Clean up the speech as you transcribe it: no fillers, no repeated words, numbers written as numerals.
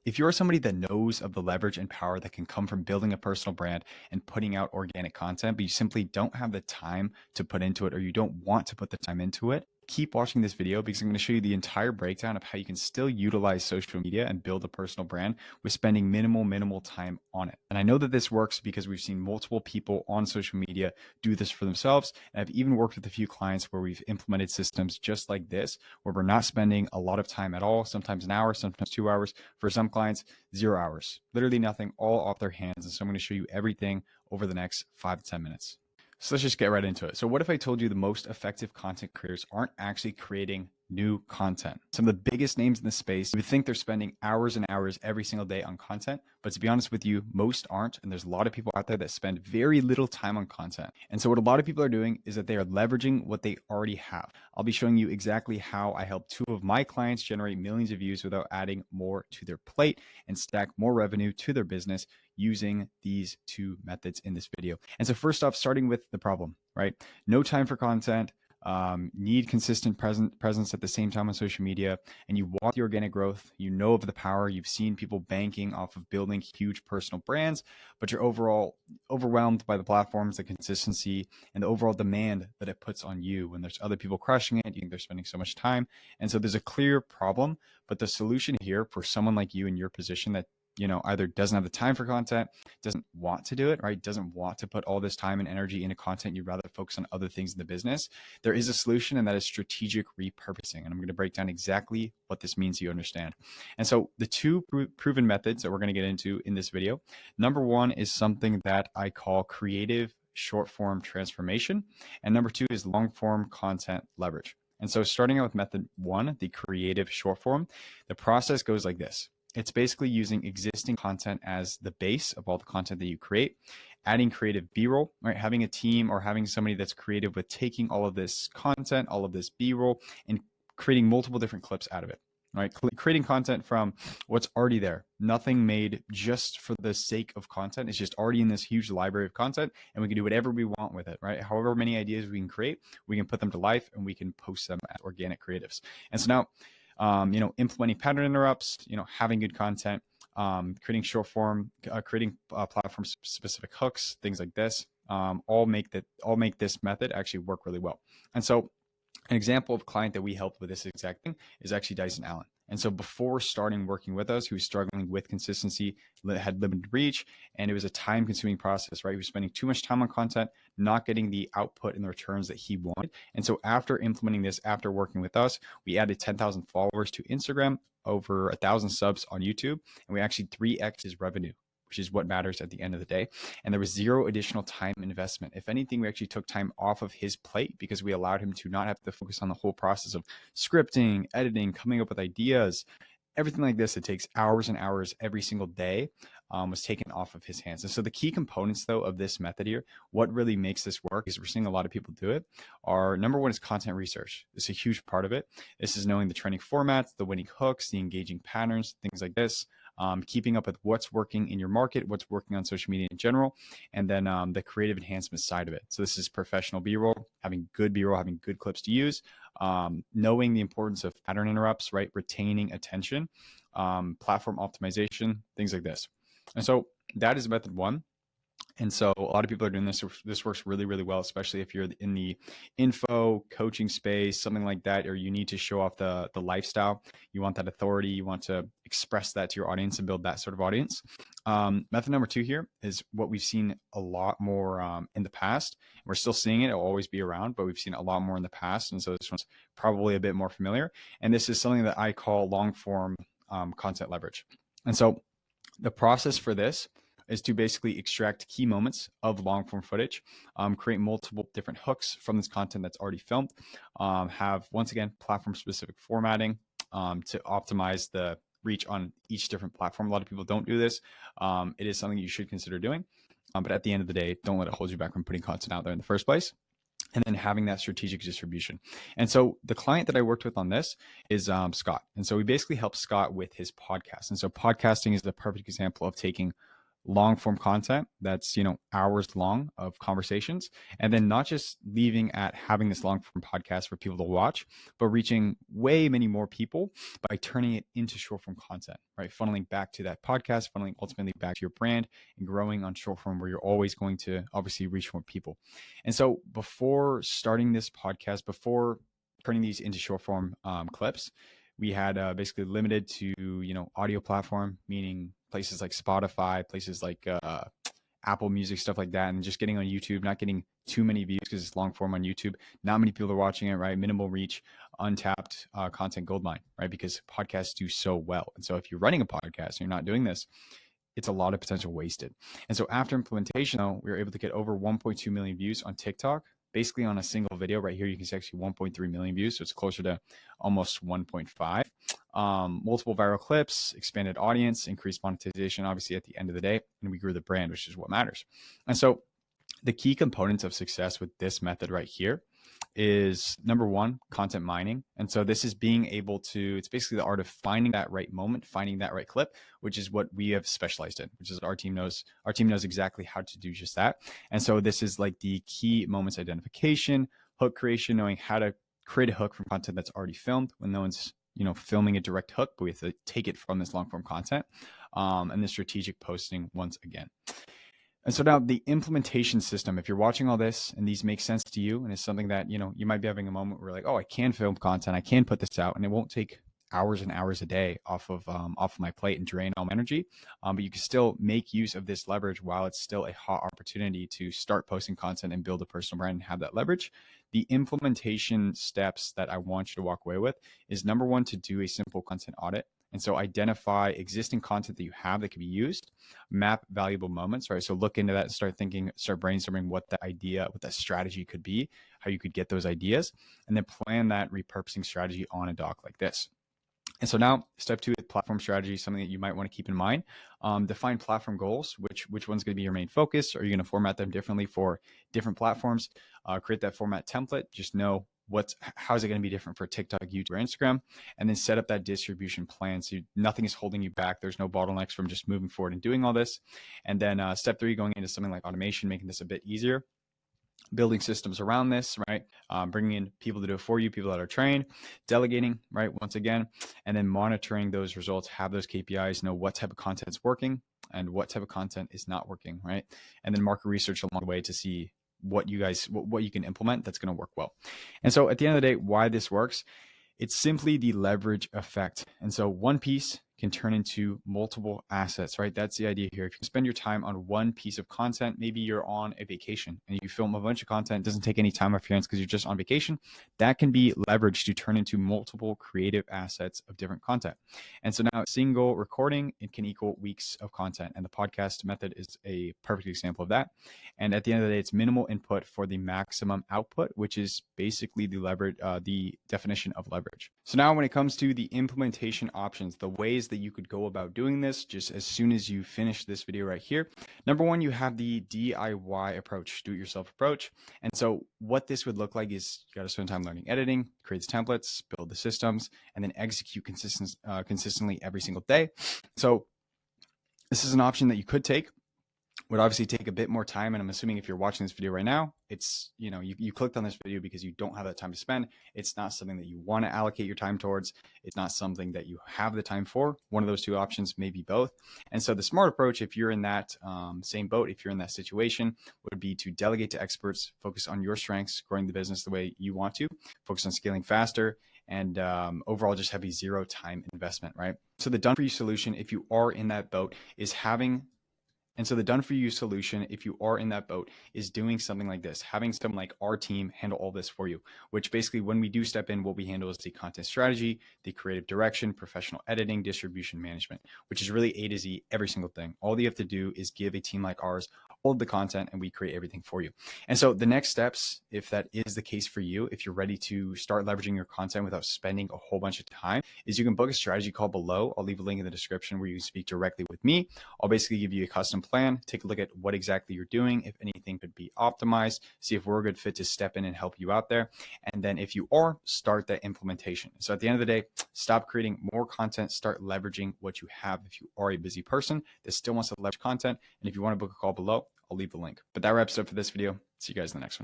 if you're somebody that knows of the leverage and power that can come from building a personal brand and putting out organic content, but you simply don't have the time to put into it, or you don't want to put the time into it, keep watching this video because I'm going to show you the entire breakdown of how you can still utilize social media and build a personal brand with spending minimal time on it. And I know that this works because we've seen multiple people on social media do this for themselves. And I've even worked with a few clients where we've implemented systems just like this, where we're not spending a lot of time at all, sometimes an hour, sometimes 2 hours. For some clients, 0 hours, literally nothing, all off their hands. And so I'm going to show you everything over the next 5 to 10 minutes. So let's just get right into it. So what if I told you the most effective content creators aren't actually creating new content? Some of the biggest names in the space, you would think they're spending hours and hours every single day on content, but to be honest with you, most aren't. And there's a lot of people out there that spend very little time on content. And so what a lot of people are doing is that they are leveraging what they already have. I'll be showing you exactly how I help 2 of my clients generate millions of views without adding more to their plate and stack more revenue to their business using these 2 methods in this video. And so first off, starting with the problem, right? No time for content, need consistent presence at the same time on social media, and you want the organic growth, you know of the power, you've seen people banking off of building huge personal brands, but you're overall overwhelmed by the platforms, the consistency, and the overall demand that it puts on you when there's other people crushing it. You think they're spending so much time. And so there's a clear problem, but the solution here for someone like you in your position that either doesn't have the time for content, doesn't want to do it, right? Doesn't want to put all this time and energy into content. You'd rather focus on other things in the business. There is a solution, and that is strategic repurposing. And I'm going to break down exactly what this means so you understand. And so the 2 proven methods that we're going to get into in this video, number 1 is something that I call creative short form transformation. And number 2 is long form content leverage. And so starting out with method 1, the creative short form, the process goes like this. It's basically using existing content as the base of all the content that you create, adding creative B-roll, right? Having a team or having somebody that's creative with taking all of this content, all of this B-roll, and creating multiple different clips out of it, right? Creating content from what's already there, nothing made just for the sake of content. It's just already in this huge library of content, and we can do whatever we want with it, right? However many ideas we can create, we can put them to life and we can post them as organic creatives. And so now, implementing pattern interrupts, having good content, creating short form, creating platform specific hooks, things like this, all make this method actually work really well. And so an example of a client that we helped with this exact thing is actually Dyson Allen. And so before starting working with us, he was struggling with consistency, had limited reach, and it was a time-consuming process, right? He was spending too much time on content, not getting the output and the returns that he wanted. And so after implementing this, after working with us, we added 10,000 followers to Instagram, over 1,000 subs on YouTube, and we actually 3x his revenue, which is what matters at the end of the day. And there was 0 additional time investment. If anything, we actually took time off of his plate because we allowed him to not have to focus on the whole process of scripting, editing, coming up with ideas, everything like this. It takes hours and hours every single day, was taken off of his hands. And so the key components, though, of this method here, what really makes this work, is we're seeing a lot of people do it, are number 1 is content research. It's a huge part of it. This is knowing the trending formats, the winning hooks, the engaging patterns, things like this. Keeping up with what's working in your market, what's working on social media in general, and then the creative enhancement side of it. So this is professional B-roll, having good B-roll, having good clips to use, knowing the importance of pattern interrupts, right? Retaining attention, platform optimization, things like this. And so that is method 1. And so a lot of people are doing this. This works really, really well, especially if you're in the info coaching space, something like that, or you need to show off the lifestyle. You want that authority. You want to express that to your audience and build that sort of audience. Method number 2 here is what we've seen a lot more in the past. We're still seeing it. It'll always be around, but we've seen it a lot more in the past. And so this one's probably a bit more familiar. And this is something that I call long form content leverage. And so the process for this is to basically extract key moments of long form footage, create multiple different hooks from this content that's already filmed, have, once again, platform specific formatting to optimize the reach on each different platform. A lot of people don't do this. It is something you should consider doing. But at the end of the day, don't let it hold you back from putting content out there in the first place. And then having that strategic distribution. And so the client that I worked with on this is Scott. And so we basically helped Scott with his podcast. And so podcasting is the perfect example of taking long form content that's, hours long of conversations, and then not just leaving at having this long form podcast for people to watch, but reaching way many more people by turning it into short form content, right? Funneling back to that podcast, funneling ultimately back to your brand, and growing on short form where you're always going to obviously reach more people. And so before starting this podcast, before turning these into short form clips, we had basically limited to, audio platform, meaning places like Spotify, places like Apple Music, stuff like that, and just getting on YouTube, not getting too many views because it's long form on YouTube. Not many people are watching it, right? Minimal reach, untapped content goldmine, right? Because podcasts do so well. And so if you're running a podcast and you're not doing this, it's a lot of potential wasted. And so after implementation, though, we were able to get over 1.2 million views on TikTok, basically on a single video. Right here, you can see actually 1.3 million views. So it's closer to almost 1.5. Multiple viral clips, expanded audience, increased monetization, obviously at the end of the day, and we grew the brand, which is what matters. And so the key components of success with this method right here is number one, content mining. And so this is being able to, it's basically the art of finding that right moment, finding that right clip, which is what we have specialized in, which is our team knows exactly how to do just that. And so this is like the key moments identification, hook creation, knowing how to create a hook from content that's already filmed when no one's, filming a direct hook, but we have to take it from this long form content, and the strategic posting once again. And so now the implementation system, if you're watching all this and these make sense to you, and it's something that, you might be having a moment where like, oh, I can film content, I can put this out, and it won't take hours and hours a day off of my plate and drain all my energy. But you can still make use of this leverage while it's still a hot opportunity to start posting content and build a personal brand and have that leverage. The implementation steps that I want you to walk away with is number one, to do a simple content audit. And so identify existing content that you have that can be used, map valuable moments, right? So look into that and start brainstorming what that idea, what that strategy could be, how you could get those ideas, and then plan that repurposing strategy on a doc like this. And so now step two is platform strategy, something that you might want to keep in mind. Define platform goals, which one's going to be your main focus. Are you going to format them differently for different platforms? Create that format template. Just know how is it going to be different for TikTok, YouTube, or Instagram, and then set up that distribution plan so nothing is holding you back. There's no bottlenecks from just moving forward and doing all this. And then step three, going into something like automation, making this a bit easier. Building systems around this, right? Bringing in people to do it for you, people that are trained, delegating, right? Once again, and then monitoring those results, have those KPIs, know what type of content is working and what type of content is not working, right? And then market research along the way to see what you can implement that's going to work well. And so at the end of the day, why this works, it's simply the leverage effect. And so one piece can turn into multiple assets, right? That's the idea here. If you spend your time on one piece of content, maybe you're on a vacation and you film a bunch of content, it doesn't take any time off your hands because you're just on vacation, that can be leveraged to turn into multiple creative assets of different content. And so now a single recording, it can equal weeks of content. And the podcast method is a perfect example of that. And at the end of the day, it's minimal input for the maximum output, which is basically the definition of leverage. So now when it comes to the implementation options, the ways that you could go about doing this, just as soon as you finish this video right here. Number one, you have the DIY approach, do-it-yourself approach. And so what this would look like is you got to spend time learning editing, create the templates, build the systems, and then execute consistently every single day. So this is an option that you could take. Would obviously take a bit more time. And I'm assuming if you're watching this video right now, it's, you clicked on this video because you don't have that time to spend. It's not something that you want to allocate your time towards. It's not something that you have the time for. One of those two options, maybe both. And so the smart approach, if you're in that same boat, if you're in that situation, would be to delegate to experts, focus on your strengths, growing the business the way you want to, focus on scaling faster, and overall just have a zero time investment, right? So the done for you solution, if you are in that boat, is the done for you solution, if you are in that boat, is doing something like this, having someone like our team handle all this for you, which basically when we do step in, what we handle is the content strategy, the creative direction, professional editing, distribution management, which is really A to Z, every single thing. All you have to do is give a team like ours all of the content and we create everything for you. And so the next steps, if that is the case for you, if you're ready to start leveraging your content without spending a whole bunch of time, is you can book a strategy call below. I'll leave a link in the description where you can speak directly with me. I'll basically give you a custom plan, take a look at what exactly you're doing, if anything could be optimized, see if we're a good fit to step in and help you out there. And then if you are, start that implementation. So at the end of the day, stop creating more content, start leveraging what you have. If you are a busy person that still wants to leverage content, and if you want to book a call below, I'll leave the link. But that wraps it up for this video. See you guys in the next one.